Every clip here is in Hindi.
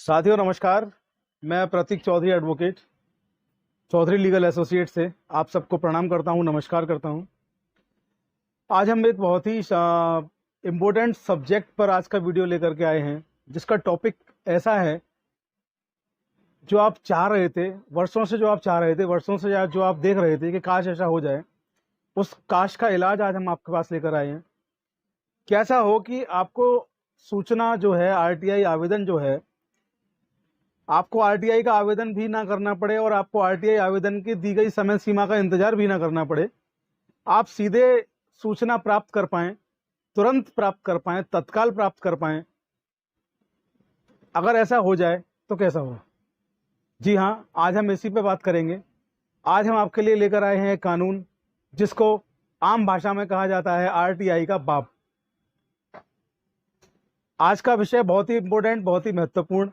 साथियों नमस्कार। मैं Prateek Chaudhary advocate Chaudhary legal associate से आप सबको प्रणाम करता हूं, नमस्कार करता हूं। आज हम एक बहुत ही इम्पोर्टेंट सब्जेक्ट पर आज का वीडियो लेकर के आए हैं, जिसका टॉपिक ऐसा है जो आप चाह रहे थे वर्षों से, जो आप देख रहे थे कि काश ऐसा हो जाए। उस काश का इलाज आज हम आपके पास लेकर आए हैं। कैसा हो कि आपको सूचना जो है, आरटीआई आवेदन जो है, आपको आरटीआई का आवेदन भी ना करना पड़े और आपको आरटीआई आवेदन की दी गई समय सीमा का इंतजार भी ना करना पड़े। आप सीधे सूचना प्राप्त कर पाएं, तुरंत प्राप्त कर पाएं, तत्काल प्राप्त कर पाएं। अगर ऐसा हो जाए तो कैसा हो? जी हाँ, आज हम इसी पे बात करेंगे। आज हम आपके लिए लेकर आए हैं एक कानून जिसको आम भाषा में कहा जाता है आरटीआई का बाप। आज का विषय बहुत ही इंपॉर्टेंट, बहुत ही महत्वपूर्ण।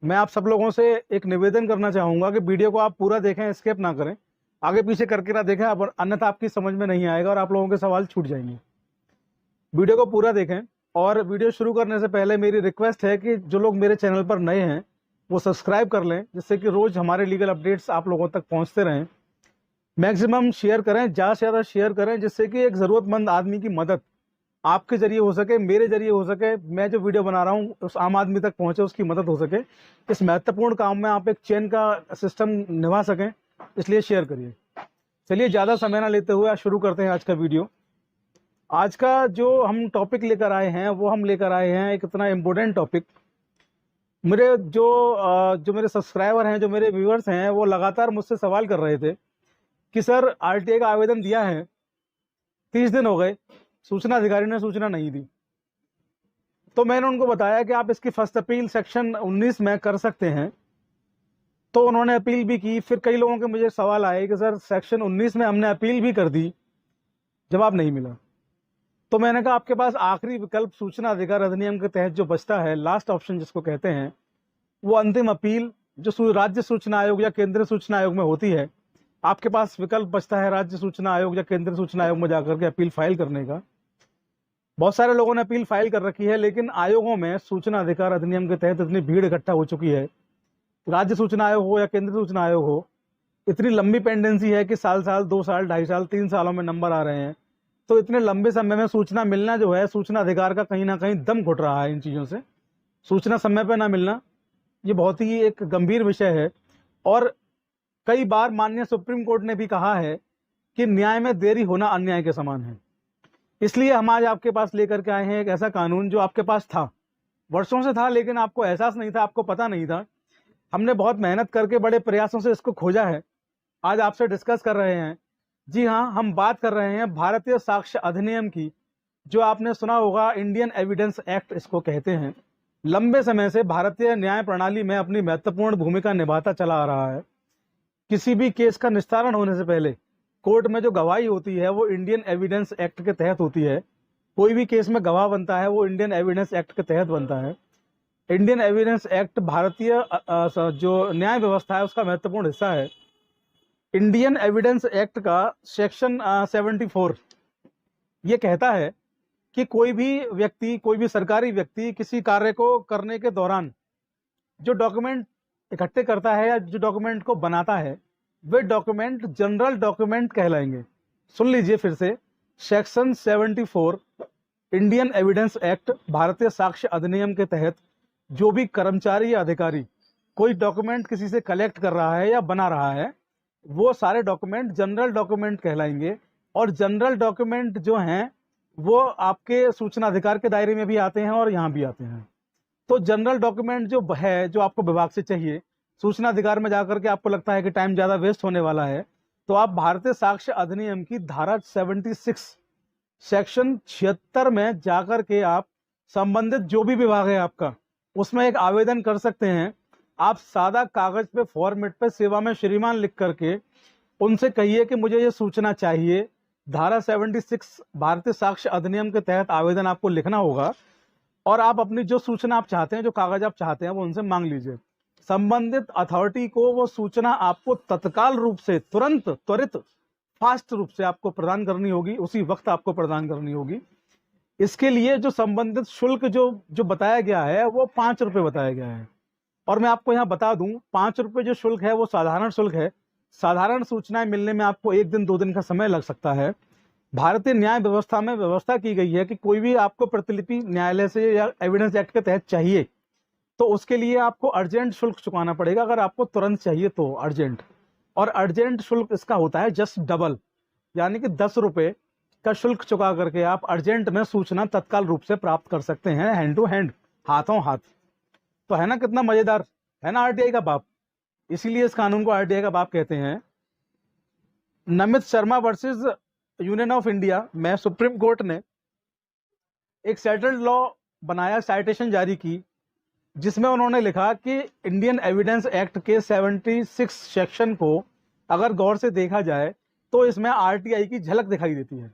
मैं आप सब लोगों से एक निवेदन करना चाहूंगा कि वीडियो को आप पूरा देखें, स्किप ना करें, आगे पीछे करके ना देखें, अन्यथा आपकी समझ में नहीं आएगा और आप लोगों के सवाल छूट जाएंगे। वीडियो को पूरा देखें। और वीडियो शुरू करने से पहले मेरी रिक्वेस्ट है कि जो लोग मेरे चैनल पर नए हैं वो सब्सक्राइब कर लें, जिससे कि रोज हमारे लीगल अपडेट्स आप लोगों तक पहुंचते रहें। मैक्सिमम शेयर करें, ज़्यादा से ज़्यादा शेयर करें, जिससे कि एक ज़रूरतमंद आदमी की मदद आपके जरिए हो सके, मेरे जरिए हो सके, मैं जो वीडियो बना रहा हूँ उस आम आदमी तक पहुंचे, उसकी मदद हो सके। इस महत्वपूर्ण काम में आप एक चेन का सिस्टम निभा सकें, इसलिए शेयर करिए। चलिए ज़्यादा समय ना लेते हुए आज शुरू करते हैं आज का वीडियो। आज का जो हम टॉपिक लेकर आए हैं वो हम लेकर आए हैं एक इतना इम्पोर्टेंट टॉपिक। मेरे जो मेरे सब्सक्राइबर हैं, जो मेरे व्यूअर्स हैं, वो लगातार मुझसे सवाल कर रहे थे कि सर आरटीआई का आवेदन दिया है, 30 दिन हो गए, सूचना अधिकारी ने सूचना नहीं दी। तो मैंने उनको बताया कि आप इसकी फर्स्ट अपील सेक्शन 19 में कर सकते हैं। तो उन्होंने अपील भी की। फिर कई लोगों के मुझे सवाल आए कि सर सेक्शन 19 में हमने अपील भी कर दी, जवाब नहीं मिला। तो मैंने कहा आपके पास आखिरी विकल्प सूचना अधिकार अधिनियम के तहत जो बचता है, लास्ट ऑप्शन जिसको कहते हैं, वो अंतिम अपील जो राज्य सूचना आयोग या केंद्रीय सूचना आयोग में होती है। आपके पास विकल्प बचता है राज्य सूचना आयोग या केंद्रीय सूचना आयोग में जाकर के अपील फाइल करने का। बहुत सारे लोगों ने अपील फाइल कर रखी है, लेकिन आयोगों में सूचना अधिकार अधिनियम के तहत इतनी भीड़ इकट्ठा हो चुकी है, राज्य सूचना आयोग हो या केंद्रीय सूचना आयोग हो, इतनी लंबी पेंडेंसी है कि साल 2 साल 2.5 साल 3 सालों में नंबर आ रहे हैं। तो इतने लंबे समय में सूचना मिलना जो है, सूचना अधिकार का कहीं ना कहीं दम घुट रहा है इन चीज़ों से। सूचना समय पर ना मिलना ये बहुत ही एक गंभीर विषय है। और कई बार माननीय सुप्रीम कोर्ट ने भी कहा है कि न्याय में देरी होना अन्याय के समान है। इसलिए हम आज आपके पास लेकर के आए हैं एक ऐसा कानून जो आपके पास था, वर्षों से था, लेकिन आपको एहसास नहीं था, आपको पता नहीं था। हमने बहुत मेहनत करके बड़े प्रयासों से इसको खोजा है, आज आपसे डिस्कस कर रहे हैं। जी हाँ, हम बात कर रहे हैं भारतीय साक्ष्य अधिनियम की, जो आपने सुना होगा इंडियन एविडेंस एक्ट इसको कहते हैं। लंबे समय से भारतीय न्याय प्रणाली में अपनी महत्वपूर्ण भूमिका निभाता चला आ रहा है। किसी भी केस का निस्तारण होने से पहले कोर्ट में जो गवाही होती है वो इंडियन एविडेंस एक्ट के तहत होती है। कोई भी केस में गवाह बनता है वो इंडियन एविडेंस एक्ट के तहत बनता है। इंडियन एविडेंस एक्ट भारतीय जो न्याय व्यवस्था है उसका महत्वपूर्ण हिस्सा है। इंडियन एविडेंस एक्ट का सेक्शन 74 ये कहता है कि कोई भी व्यक्ति, कोई भी सरकारी व्यक्ति किसी कार्य को करने के दौरान जो डॉक्यूमेंट इकट्ठे करता है या जो डॉक्यूमेंट को बनाता है, वे डॉक्यूमेंट जनरल डॉक्यूमेंट कहलाएंगे। सुन लीजिए फिर से, सेक्शन 74 इंडियन एविडेंस एक्ट भारतीय साक्ष्य अधिनियम के तहत जो भी कर्मचारी या अधिकारी कोई डॉक्यूमेंट किसी से कलेक्ट कर रहा है या बना रहा है, वो सारे डॉक्यूमेंट जनरल डॉक्यूमेंट कहलाएंगे। और जनरल डॉक्यूमेंट जो हैं वो आपके सूचना अधिकार के दायरे में भी आते हैं और यहाँ भी आते हैं। तो जनरल डॉक्यूमेंट जो है, जो आपको विभाग से चाहिए, सूचना अधिकार में जाकर के आपको लगता है कि टाइम ज़्यादा वेस्ट होने वाला है, तो आप भारतीय साक्ष्य अधिनियम की धारा 76 सेक्शन 76 में जाकर के आप संबंधित जो भी विभाग है आपका, उसमें एक आवेदन कर सकते हैं। आप सादा कागज पे फॉर्मेट पे सेवा में श्रीमान लिख करके उनसे कहिए कि मुझे ये सूचना चाहिए। धारा 76 भारतीय साक्ष्य अधिनियम के तहत आवेदन आपको लिखना होगा और आप अपनी जो सूचना आप चाहते हैं, जो कागज आप चाहते हैं, वो उनसे मांग लीजिए। संबंधित अथॉरिटी को वो सूचना आपको तत्काल रूप से, तुरंत, त्वरित, फास्ट रूप से आपको प्रदान करनी होगी, उसी वक्त आपको प्रदान करनी होगी। इसके लिए जो संबंधित शुल्क जो बताया गया है वो 5 रुपये बताया गया है। और मैं आपको यहाँ बता दूं, 5 रुपये जो शुल्क है वो साधारण शुल्क है। साधारण सूचनाएं मिलने में आपको 1 दिन 2 दिन का समय लग सकता है। भारतीय न्याय व्यवस्था में व्यवस्था की गई है कि कोई भी आपको प्रतिलिपि न्यायालय से या एविडेंस एक्ट के तहत चाहिए तो उसके लिए आपको अर्जेंट शुल्क चुकाना पड़ेगा। अगर आपको तुरंत चाहिए तो अर्जेंट, और अर्जेंट शुल्क इसका होता है जस्ट डबल, यानी कि 10 रुपये का शुल्क चुका करके आप अर्जेंट में सूचना तत्काल रूप से प्राप्त कर सकते हैं, हैंड टू हैंड, हाथों हाथ। तो है ना कितना मजेदार, है ना आरटीआई का बाप। इसीलिए इस कानून को आरटीआई का बाप कहते हैं। Namit Sharma versus union of India में सुप्रीम कोर्ट ने एक सेटल्ड लॉ बनाया, साइटेशन जारी की, जिसमें उन्होंने लिखा कि इंडियन एविडेंस एक्ट के 76 सेक्शन को अगर गौर से देखा जाए तो इसमें आरटीआई की झलक दिखाई देती है।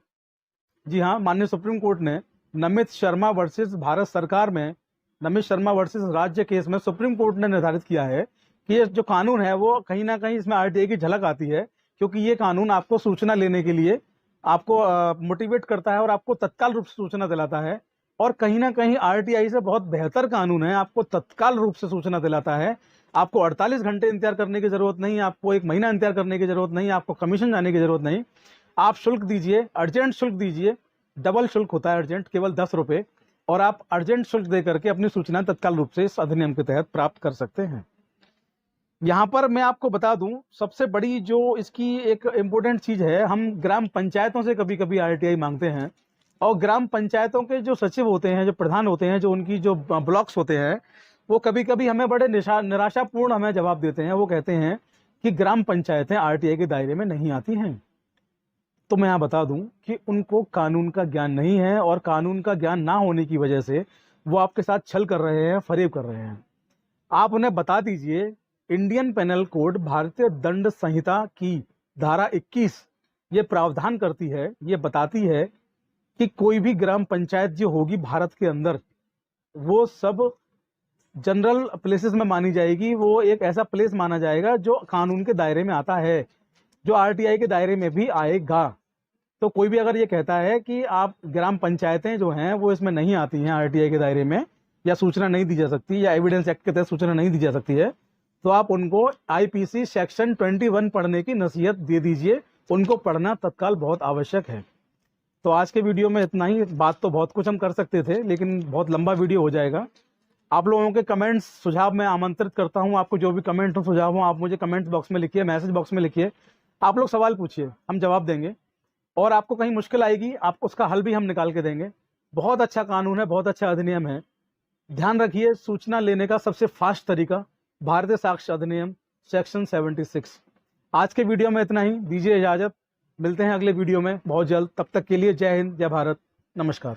जी हाँ, माननीय सुप्रीम कोर्ट ने नमित शर्मा वर्सेस भारत सरकार में नमित शर्मा वर्सेस राज्य केस में सुप्रीम कोर्ट ने निर्धारित किया है कि ये जो कानून है वो कहीं ना कहीं इसमें आरटीआई की झलक आती है, क्योंकि ये कानून आपको सूचना लेने के लिए आपको मोटिवेट करता है और आपको तत्काल रूप से सूचना दिलाता है। और कहीं ना कहीं आरटीआई से बहुत बेहतर कानून है, आपको तत्काल रूप से सूचना दिलाता है। आपको 48 घंटे इंतजार करने की जरूरत नहीं, आपको 1 महीना इंतजार करने की जरूरत नहीं, आपको कमीशन जाने की जरूरत नहीं। आप शुल्क दीजिए, अर्जेंट शुल्क दीजिए, डबल शुल्क होता है अर्जेंट, केवल 10 रुपये, और आप अर्जेंट शुल्क दे करके अपनी सूचना तत्काल रूप से इस अधिनियम के तहत प्राप्त कर सकते हैं। यहाँ पर मैं आपको बता दूं, सबसे बड़ी जो इसकी एक इम्पोर्टेंट चीज है, हम ग्राम पंचायतों से कभी कभी आरटीआई मांगते हैं, और ग्राम पंचायतों के जो सचिव होते हैं, जो प्रधान होते हैं, जो उनकी जो ब्लॉक्स होते हैं, वो कभी कभी हमें बड़े निराशापूर्ण हमें जवाब देते हैं। वो कहते हैं कि ग्राम पंचायतें आरटीआई के दायरे में नहीं आती हैं। तो मैं यहाँ बता दूं कि उनको कानून का ज्ञान नहीं है, और कानून का ज्ञान ना होने की वजह से वो आपके साथ छल कर रहे हैं, फरेब कर रहे हैं। आप उन्हें बता दीजिए, इंडियन पेनल कोड, भारतीय दंड संहिता की धारा 21 ये प्रावधान करती है, ये बताती है कि कोई भी ग्राम पंचायत जो होगी भारत के अंदर, वो सब जनरल प्लेसेस में मानी जाएगी। वो एक ऐसा प्लेस माना जाएगा जो कानून के दायरे में आता है, जो आरटीआई के दायरे में भी आएगा। तो कोई भी अगर ये कहता है कि आप ग्राम पंचायतें जो हैं वो इसमें नहीं आती हैं आरटीआई के दायरे में, या सूचना नहीं दी जा सकती, या एविडेंस एक्ट के तहत सूचना नहीं दी जा सकती है, तो आप उनको आईपीसी सेक्शन 21 पढ़ने की नसीहत दे दीजिए। उनको पढ़ना तत्काल बहुत आवश्यक है। तो आज के वीडियो में इतना ही। बात तो बहुत कुछ हम कर सकते थे, लेकिन बहुत लंबा वीडियो हो जाएगा। आप लोगों के कमेंट्स, सुझाव मैं आमंत्रित करता हूं। आपको जो भी कमेंट हो, सुझाव हो, आप मुझे कमेंट्स बॉक्स में लिखिए, मैसेज बॉक्स में लिखिए। आप लोग सवाल पूछिए, हम जवाब देंगे। और आपको कहीं मुश्किल आएगी, आपको उसका हल भी हम निकाल के देंगे। बहुत अच्छा कानून है, बहुत अच्छा अधिनियम है। ध्यान रखिए, सूचना लेने का सबसे फास्ट तरीका भारतीय साक्ष्य अधिनियम सेक्शन 76। आज के वीडियो में इतना ही, दीजिए इजाजत। मिलते हैं अगले वीडियो में बहुत जल्द। तब तक के लिए जय हिंद, जय भारत, नमस्कार।